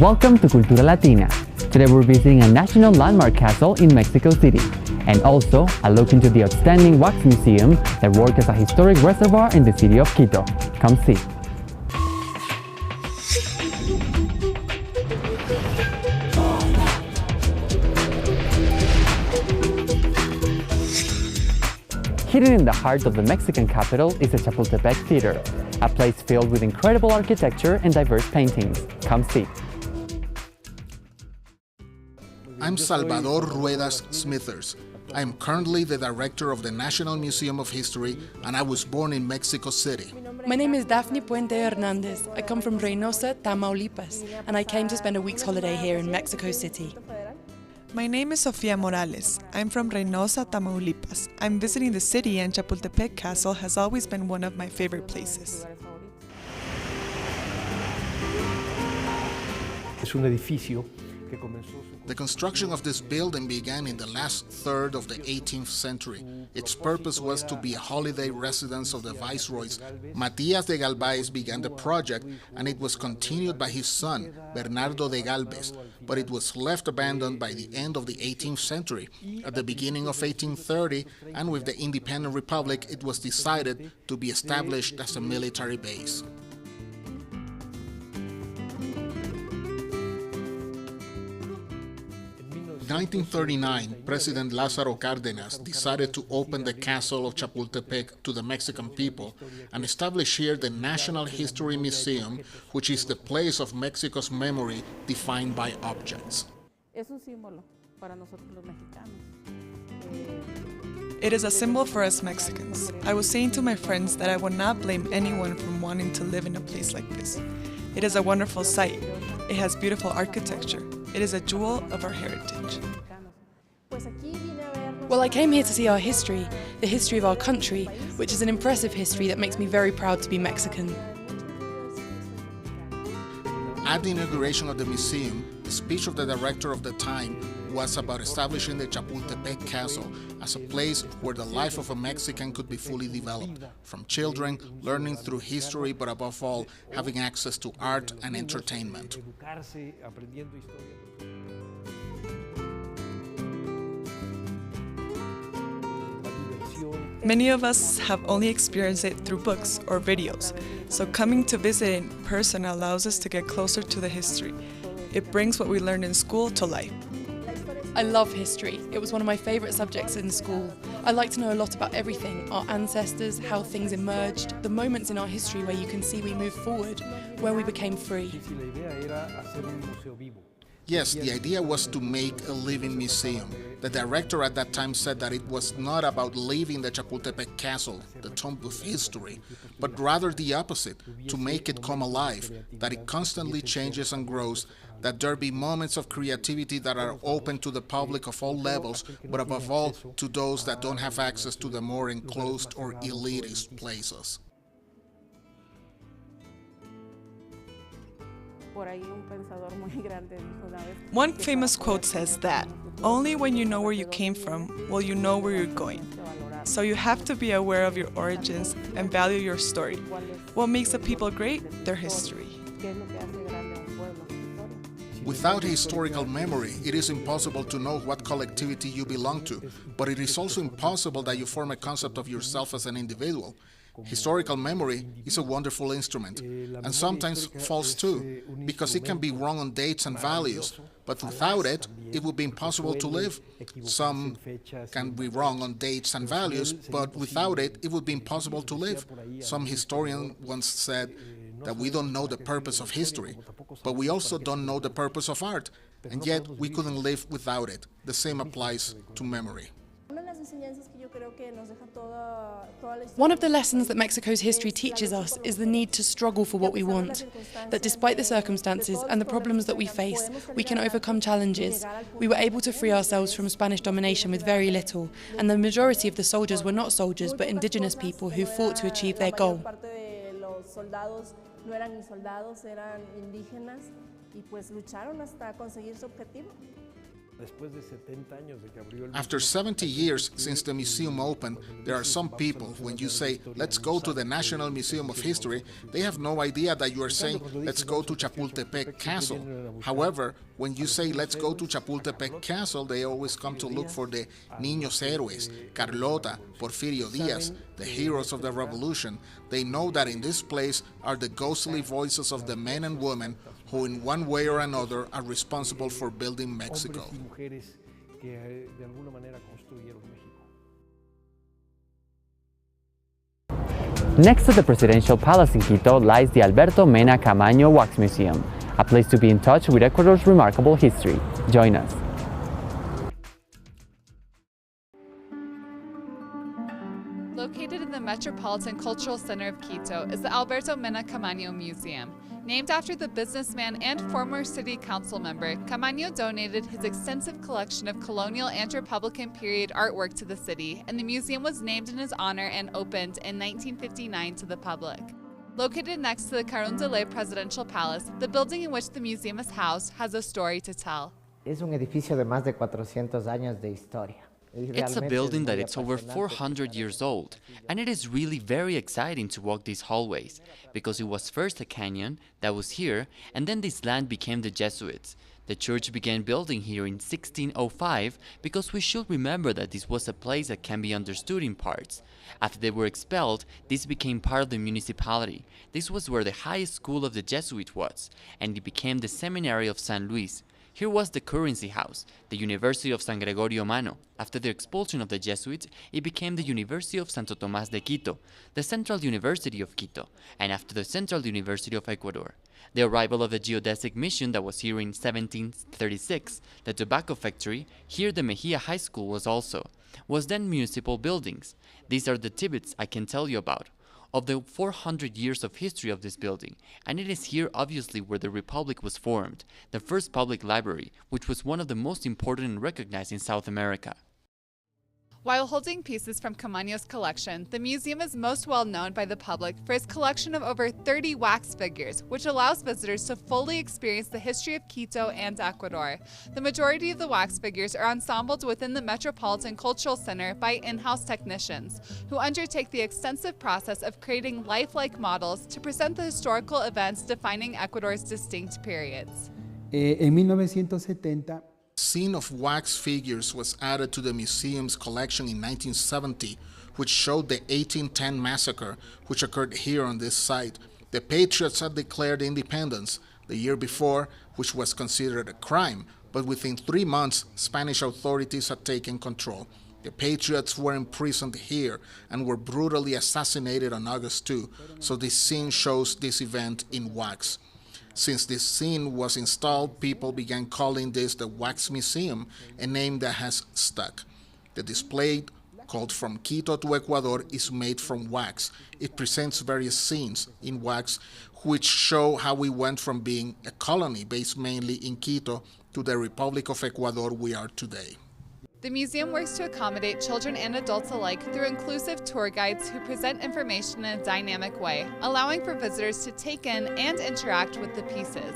Welcome to Cultura Latina. Today we're visiting a national landmark castle in Mexico City, and also a look into the outstanding wax museum that works as a historic reservoir in the city of Quito. Come see. Hidden in the heart of the Mexican capital is the Chapultepec Theater, a place filled with incredible architecture and diverse paintings. Come see. I'm Salvador Ruedas Smithers. I am currently the director of the National Museum of History, and I was born in Mexico City. My name is Daphne Puente Hernandez. I come from Reynosa, Tamaulipas, and I came to spend a week's holiday here in Mexico City. My name is Sofia Morales. I'm from Reynosa, Tamaulipas. I'm visiting the city, and Chapultepec Castle has always been one of my favorite places. The construction of this building began in the last third of the 18th century. Its purpose was to be a holiday residence of the viceroys. Matías de Galvez began the project, and it was continued by his son, Bernardo de Galvez, but it was left abandoned by the end of the 18th century. At the beginning of 1830, and with the independent republic, it was decided to be established as a military base. In 1939, President Lázaro Cárdenas decided to open the castle of Chapultepec to the Mexican people and establish here the National History Museum, which is the place of Mexico's memory defined by objects. It is a symbol for us Mexicans. I was saying to my friends that I would not blame anyone from wanting to live in a place like this. It is a wonderful sight. It has beautiful architecture. It is a jewel of our heritage. Well, I came here to see our history, the history of our country, which is an impressive history that makes me very proud to be Mexican. At the inauguration of the museum, the speech of the director of the time was about establishing the Chapultepec Castle as a place where the life of a Mexican could be fully developed, from children learning through history, but above all, having access to art and entertainment. Many of us have only experienced it through books or videos, so coming to visit in person allows us to get closer to the history. It brings what we learned in school to life. I love history. It was one of my favorite subjects in school. I like to know a lot about everything, our ancestors, how things emerged, the moments in our history where you can see we moved forward, where we became free. Yes, the idea was to make a living museum. The director at that time said that it was not about leaving the Chapultepec Castle, the tomb of history, but rather the opposite, to make it come alive, that it constantly changes and grows, that there be moments of creativity that are open to the public of all levels, but above all to those that don't have access to the more enclosed or elitist places. One famous quote says that, "Only when you know where you came from will you know where you're going." So you have to be aware of your origins and value your story. What makes a people great? Their history. Without historical memory, it is impossible to know what collectivity you belong to, but it is also impossible that you form a concept of yourself as an individual. Historical memory is a wonderful instrument, and sometimes false too, because it can be wrong on dates and values, but without it, it would be impossible to live. Some can be wrong on dates and values, but without it, it would be impossible to live. Some historian once said that we don't know the purpose of history, but we also don't know the purpose of art, and yet we couldn't live without it. The same applies to memory. One of the lessons that Mexico's history teaches us is the need to struggle for what we want. That despite the circumstances and the problems that we face, we can overcome challenges. We were able to free ourselves from Spanish domination with very little, and the majority of the soldiers were not soldiers but indigenous people who fought to achieve their goal. After 70 years since the museum opened, there are some people, when you say, let's go to the National Museum of History, they have no idea that you are saying, let's go to Chapultepec Castle. However, when you say, let's go to Chapultepec Castle, they always come to look for the Niños Héroes, Carlota, Porfirio Díaz, the heroes of the revolution. They know that in this place are the ghostly voices of the men and women who in one way or another are responsible for building Mexico. Next to the Presidential Palace in Quito lies the Alberto Mena Camaño Wax Museum, a place to be in touch with Ecuador's remarkable history. Join us. Located in the Metropolitan Cultural Center of Quito is the Alberto Mena Camaño Museum. Named after the businessman and former city council member, Camaño donated his extensive collection of colonial and Republican period artwork to the city, and the museum was named in his honor and opened in 1959 to the public. Located next to the Carondelet Presidential Palace, the building in which the museum is housed has a story to tell. Es un edificio de más de 400 años de historia. It's a building that it's over 400 years old, and it is really very exciting to walk these hallways, because it was first a canyon that was here, and then this land became the Jesuits. The church began building here in 1605 because we should remember that this was a place that can be understood in parts. After they were expelled, this became part of the municipality. This was where the highest school of the Jesuits was, and it became the seminary of San Luis. Here was the currency house, the University of San Gregorio Mano. After the expulsion of the Jesuits, it became the University of Santo Tomás de Quito, the Central University of Quito, and after the Central University of Ecuador. The arrival of the geodesic mission that was here in 1736, the tobacco factory, here the Mejia High School was then municipal buildings. These are the tidbits I can tell you about of the 400 years of history of this building, and it is here obviously where the Republic was formed, the first public library, which was one of the most important and recognized in South America. While holding pieces from Camaño's collection, the museum is most well known by the public for its collection of over 30 wax figures, which allows visitors to fully experience the history of Quito and Ecuador. The majority of the wax figures are ensembled within the Metropolitan Cultural Center by in-house technicians, who undertake the extensive process of creating lifelike models to present the historical events defining Ecuador's distinct periods. En 1970, Scene of wax figures was added to the museum's collection in 1970, which showed the 1810 massacre, which occurred here on this site. The Patriots had declared independence the year before, which was considered a crime, but within 3 months, Spanish authorities had taken control. The Patriots were imprisoned here and were brutally assassinated on August 2, so this scene shows this event in wax. Since this scene was installed, people began calling this the Wax Museum, a name that has stuck. The display, called From Quito to Ecuador, is made from wax. It presents various scenes in wax which show how we went from being a colony based mainly in Quito to the Republic of Ecuador we are today. The museum works to accommodate children and adults alike through inclusive tour guides who present information in a dynamic way, allowing for visitors to take in and interact with the pieces.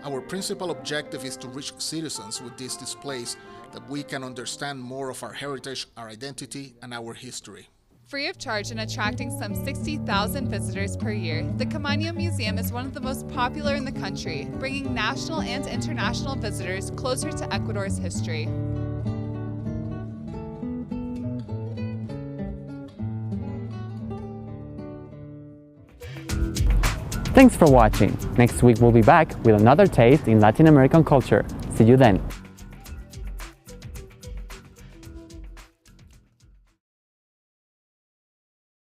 Our principal objective is to reach citizens with these displays that we can understand more of our heritage, our identity, and our history. Free of charge and attracting some 60,000 visitors per year, the Camaño Museum is one of the most popular in the country, bringing national and international visitors closer to Ecuador's history. Thanks for watching. Next week we'll be back with another taste in Latin American culture. See you then.